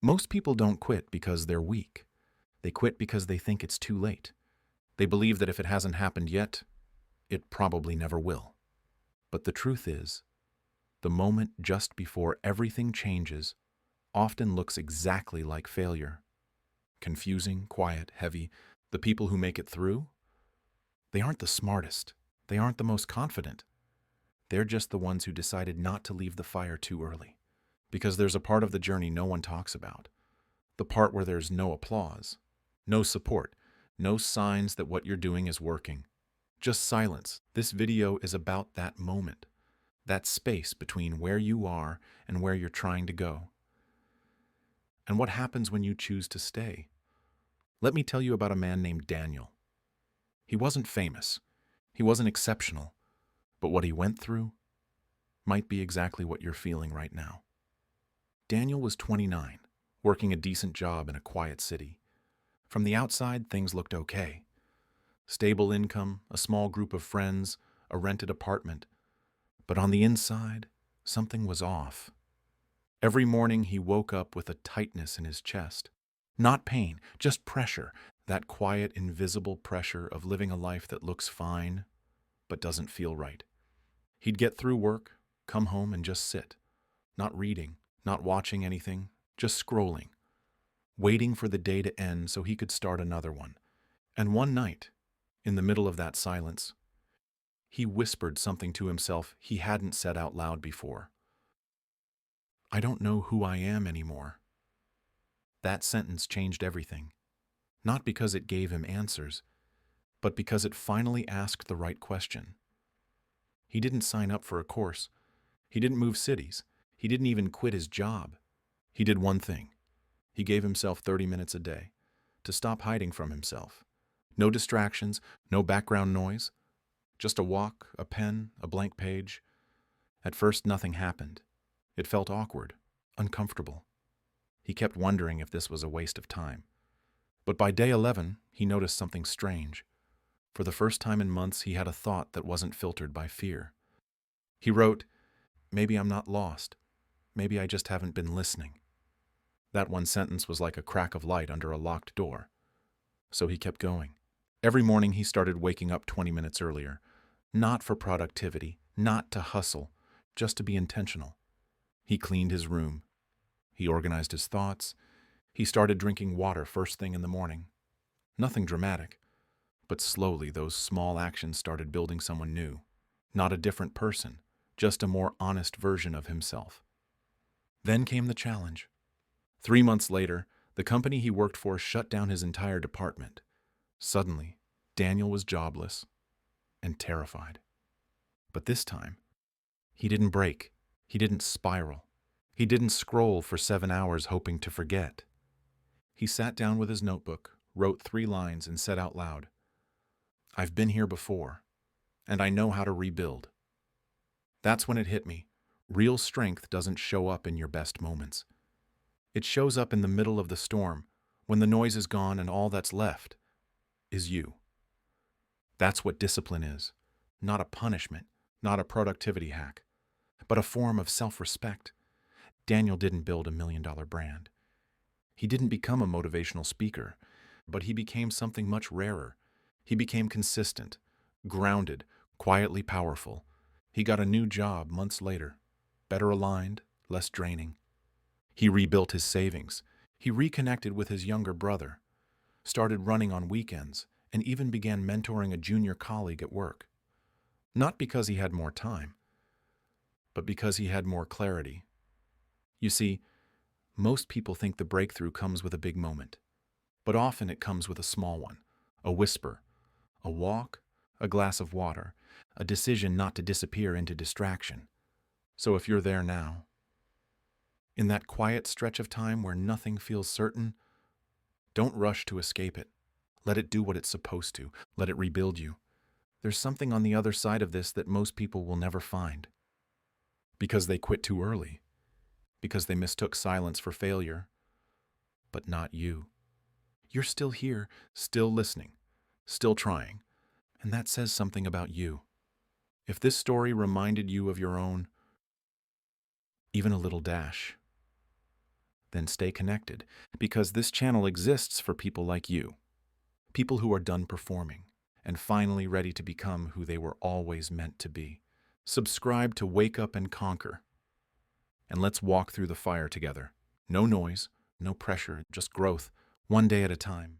Most people don't quit because they're weak. They quit because they think it's too late. They believe that if it hasn't happened yet, it probably never will. But the truth is, the moment just before everything changes often looks exactly like failure. Confusing, quiet, heavy. The people who make it through, they aren't the smartest. They aren't the most confident. They're just the ones who decided not to leave the fire too early. Because there's a part of the journey no one talks about. The part where there's no applause, no support, no signs that what you're doing is working. Just silence. This video is about that moment, that space between where you are and where you're trying to go. And what happens when you choose to stay? Let me tell you about a man named Daniel. He wasn't famous. He wasn't exceptional. But what he went through might be exactly what you're feeling right now. Daniel was 29, working a decent job in a quiet city. From the outside, things looked okay. Stable income, a small group of friends, a rented apartment. But on the inside, something was off. Every morning he woke up with a tightness in his chest. Not pain, just pressure, that quiet, invisible pressure of living a life that looks fine, but doesn't feel right. He'd get through work, come home and just sit. Not reading, not watching anything, just scrolling. Waiting for the day to end so he could start another one. And one night, in the middle of that silence, he whispered something to himself he hadn't said out loud before. I don't know who I am anymore. That sentence changed everything. Not because it gave him answers, but because it finally asked the right question. He didn't sign up for a course. He didn't move cities. He didn't even quit his job. He did one thing. He gave himself 30 minutes a day to stop hiding from himself. No distractions, no background noise. Just a walk, a pen, a blank page. At first, nothing happened. It felt awkward, uncomfortable. He kept wondering if this was a waste of time. But by day 11, he noticed something strange. For the first time in months, he had a thought that wasn't filtered by fear. He wrote, "Maybe I'm not lost. Maybe I just haven't been listening." That one sentence was like a crack of light under a locked door. So he kept going. Every morning he started waking up 20 minutes earlier. Not for productivity, not to hustle, just to be intentional. He cleaned his room. He organized his thoughts. He started drinking water first thing in the morning. Nothing dramatic, but slowly those small actions started building someone new. Not a different person, just a more honest version of himself. Then came the challenge. 3 months later, the company he worked for shut down his entire department. Suddenly, Daniel was jobless and terrified. But this time, he didn't break. He didn't spiral. He didn't scroll for 7 hours hoping to forget. He sat down with his notebook, wrote 3 lines, and said out loud, "I've been here before, and I know how to rebuild." That's when it hit me. Real strength doesn't show up in your best moments. It shows up in the middle of the storm, when the noise is gone and all that's left is you. That's what discipline is. Not a punishment, not a productivity hack, but a form of self-respect. Daniel didn't build $1 million brand. He didn't become a motivational speaker, but he became something much rarer. He became consistent, grounded, quietly powerful. He got a new job months later, better aligned, less draining. He rebuilt his savings. He reconnected with his younger brother, started running on weekends, and even began mentoring a junior colleague at work. Not because he had more time, but because he had more clarity. You see, most people think the breakthrough comes with a big moment, but often it comes with a small one, a whisper, a walk, a glass of water, a decision not to disappear into distraction. So if you're there now, in that quiet stretch of time where nothing feels certain, don't rush to escape it. Let it do what it's supposed to. Let it rebuild you. There's something on the other side of this that most people will never find. Because they quit too early. Because they mistook silence for failure. But not you. You're still here, still listening, still trying. And that says something about you. If this story reminded you of your own, even a little dash, then stay connected, because this channel exists for people like you. People who are done performing and finally ready to become who they were always meant to be. Subscribe to Wake Up and Conquer, and let's walk through the fire together. No noise, no pressure, just growth, one day at a time.